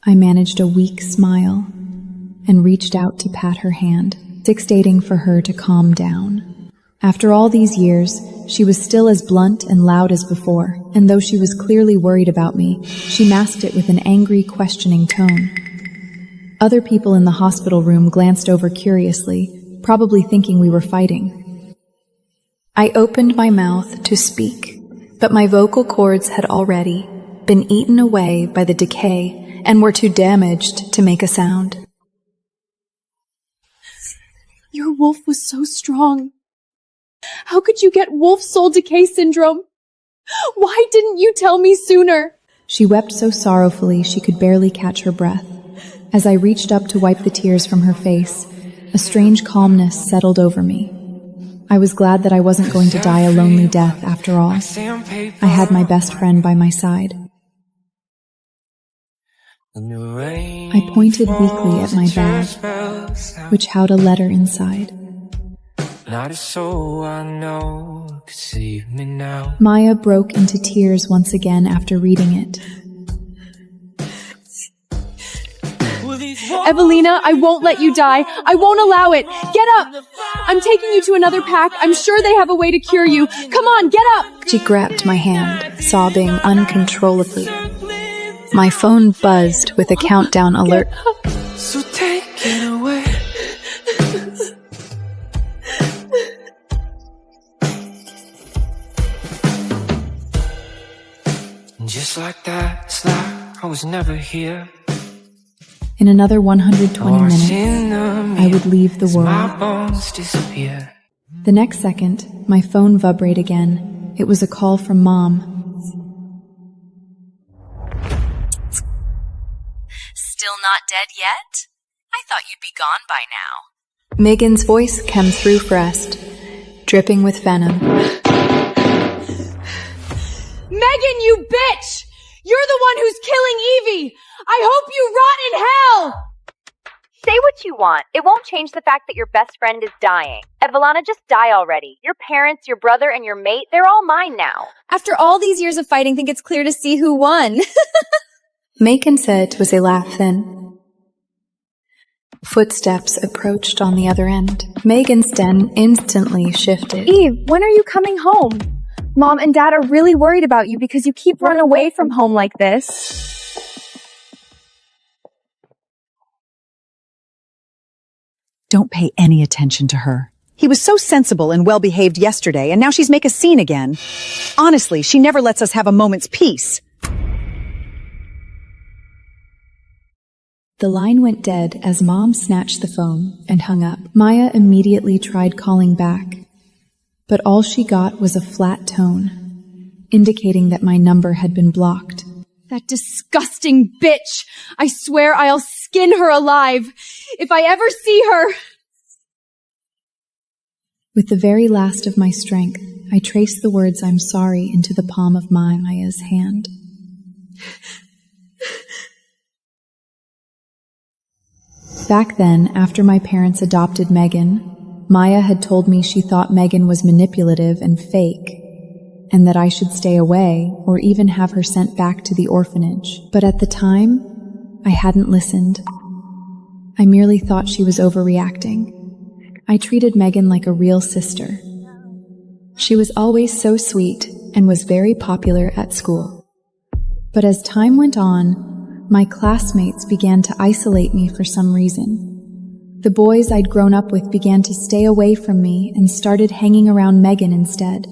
I managed a weak smile and reached out to pat her hand, dictating for her to calm down. After all these years, she was still as blunt and loud as before, and though she was clearly worried about me, she masked it with an angry, questioning tone. Other people in the hospital room glanced over curiously, probably thinking we were fighting. I opened my mouth to speak, but my vocal cords had already been eaten away by the decay and were too damaged to make a sound. Your wolf was so strong. How could you get Wolf-Soul Decay Syndrome? Why didn't you tell me sooner? She wept so sorrowfully she could barely catch her breath. As I reached up to wipe the tears from her face, a strange calmness settled over me. I was glad that I wasn't going to die a lonely death after all. I had my best friend by my side. I pointed weakly at my bag, which held a letter inside. Maya broke into tears once again after reading it. Evelina, I won't let you die. I won't allow it. Get up! I'm taking you to another pack. I'm sure they have a way to cure you. Come on, get up! She grabbed my hand, sobbing uncontrollably. My phone buzzed with a countdown alert. So take it away. Just like that, it's like I was never here. In another 120 minutes, I would leave the world. My bones disappear. The next second, my phone vibrated again. It was a call from Mom. Still not dead yet? I thought you'd be gone by now. Megan's voice came through fast, dripping with venom. Megan, you bitch! You're the one who's killing Evie! I hope you rot in hell! Say what you want. It won't change the fact that your best friend is dying. Evelina, just die already. Your parents, your brother, and your mate, they're all mine now. After all these years of fighting, think it's clear to see who won. Macon said with a laugh then. Footsteps approached on the other end. Megan's den instantly shifted. Eve, when are you coming home? Mom and Dad are really worried about you because you keep running away from home like this. Don't pay any attention to her. He was so sensible and well-behaved yesterday, and now she's making a scene again. Honestly, she never lets us have a moment's peace. The line went dead as Mom snatched the phone and hung up. Maya immediately tried calling back, but all she got was a flat tone, indicating that my number had been blocked. That disgusting bitch! I swear I'll skin her alive! If I ever see her! With the very last of my strength, I traced the words "I'm sorry" into the palm of Maya's hand. Back then, after my parents adopted Megan, Maya had told me she thought Megan was manipulative and fake, and that I should stay away or even have her sent back to the orphanage. But at the time, I hadn't listened. I merely thought she was overreacting. I treated Megan like a real sister. She was always so sweet and was very popular at school. But as time went on, my classmates began to isolate me for some reason. The boys I'd grown up with began to stay away from me and started hanging around Megan instead.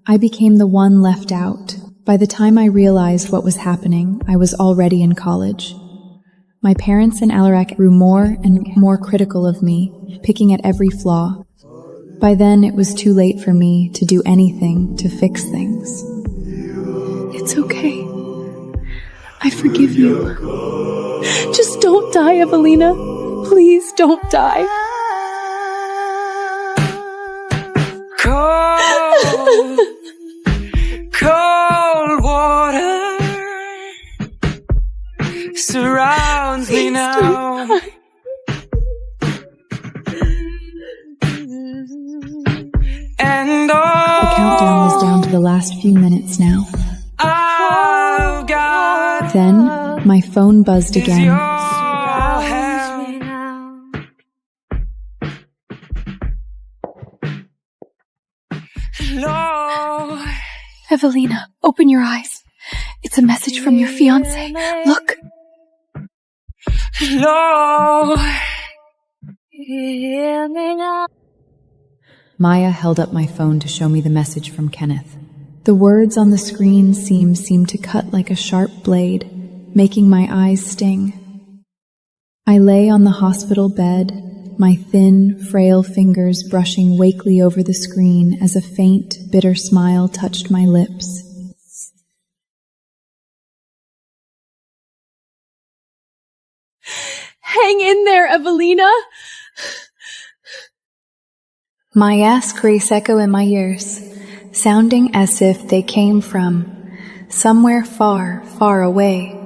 I became the one left out. By the time I realized what was happening, I was already in college. My parents and Alaric grew more and more critical of me, picking at every flaw. By then, it was too late for me to do anything to fix things. It's okay. I forgive you. Just don't die, Evelina. Please don't die. Cold, cold water surrounds me now. And The countdown was down to the last few minutes now. I've got Then, My phone buzzed again. Hello. Evelina, open your eyes. It's a message from your fiance. Look. Hello. Maya held up my phone to show me the message from Kenneth. The words on the screen seemed to cut like a sharp blade, making my eyes sting. I lay on the hospital bed, my thin, frail fingers brushing wakely over the screen as a faint, bitter smile touched my lips. Hang in there, Evelina. Maya's grace echo in my ears, sounding as if they came from somewhere far, far away.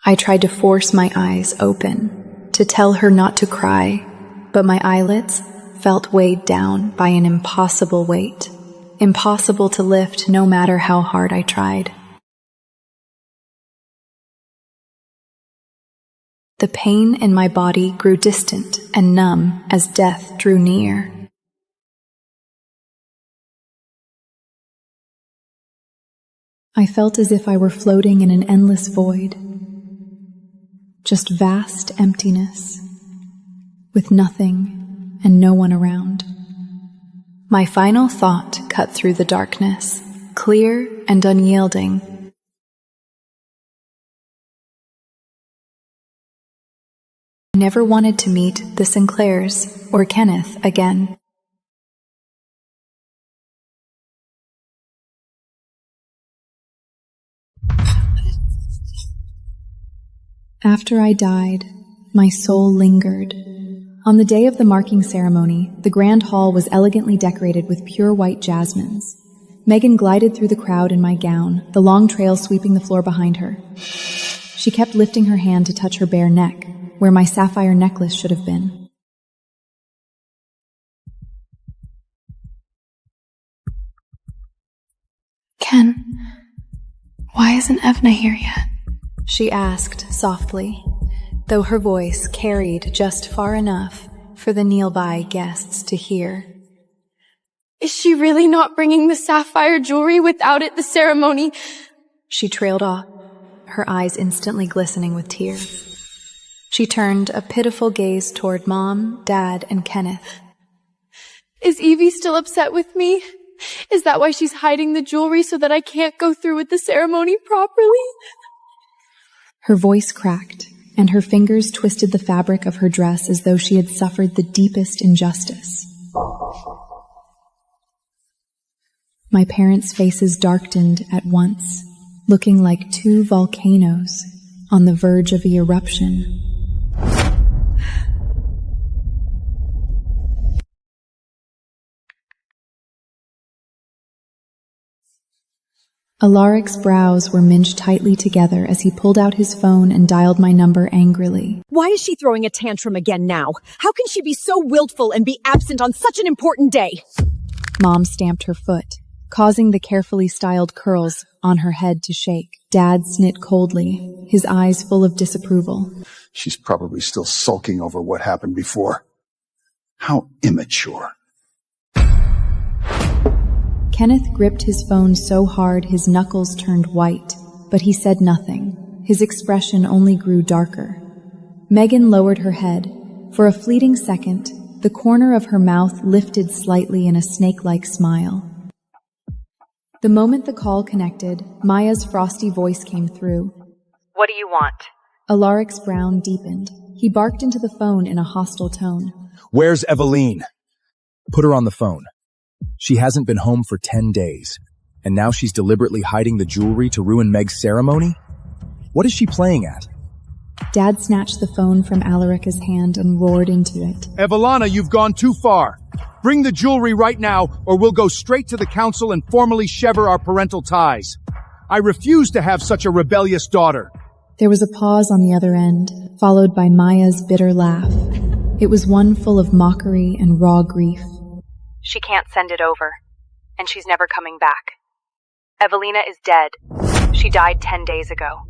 I tried to force my eyes open, to tell her not to cry, but my eyelids felt weighed down by an impossible weight, impossible to lift no matter how hard I tried. The pain in my body grew distant and numb as death drew near. I felt as if I were floating in an endless void, just vast emptiness, with nothing and no one around. My final thought cut through the darkness, clear and unyielding. I never wanted to meet the Sinclairs or Kenneth again. After I died, my soul lingered. On the day of the marking ceremony, the grand hall was elegantly decorated with pure white jasmines. Megan glided through the crowd in my gown, the long trail sweeping the floor behind her. She kept lifting her hand to touch her bare neck, where my sapphire necklace should have been. Ken, why isn't Evna here yet? She asked softly, though her voice carried just far enough for the nearby guests to hear. Is she really not bringing the sapphire jewelry without it the ceremony? She trailed off, her eyes instantly glistening with tears. She turned a pitiful gaze toward Mom, Dad, and Kenneth. Is Evie still upset with me? Is that why she's hiding the jewelry so that I can't go through with the ceremony properly? Her voice cracked, and her fingers twisted the fabric of her dress as though she had suffered the deepest injustice. My parents' faces darkened at once, looking like two volcanoes on the verge of an eruption. Alaric's brows were minced tightly together as he pulled out his phone and dialed my number angrily. Why is she throwing a tantrum again now? How can she be so willful and be absent on such an important day? Mom stamped her foot, causing the carefully styled curls on her head to shake. Dad snit coldly, his eyes full of disapproval. She's probably still sulking over what happened before. How immature. Kenneth gripped his phone so hard his knuckles turned white, but he said nothing. His expression only grew darker. Megan lowered her head. For a fleeting second, the corner of her mouth lifted slightly in a snake-like smile. The moment the call connected, Maya's frosty voice came through. What do you want? Alaric's frown deepened. He barked into the phone in a hostile tone. Where's Eveline? Put her on the phone. She hasn't been home for 10 days, and now she's deliberately hiding the jewelry to ruin Meg's ceremony? What is she playing at? Dad snatched the phone from Alaric's hand and roared into it. Evelina, you've gone too far. Bring the jewelry right now, or we'll go straight to the council and formally sever our parental ties. I refuse to have such a rebellious daughter. There was a pause on the other end, followed by Maya's bitter laugh. It was one full of mockery and raw grief. She can't send it over, and she's never coming back. Evelina is dead. She died 10 days ago.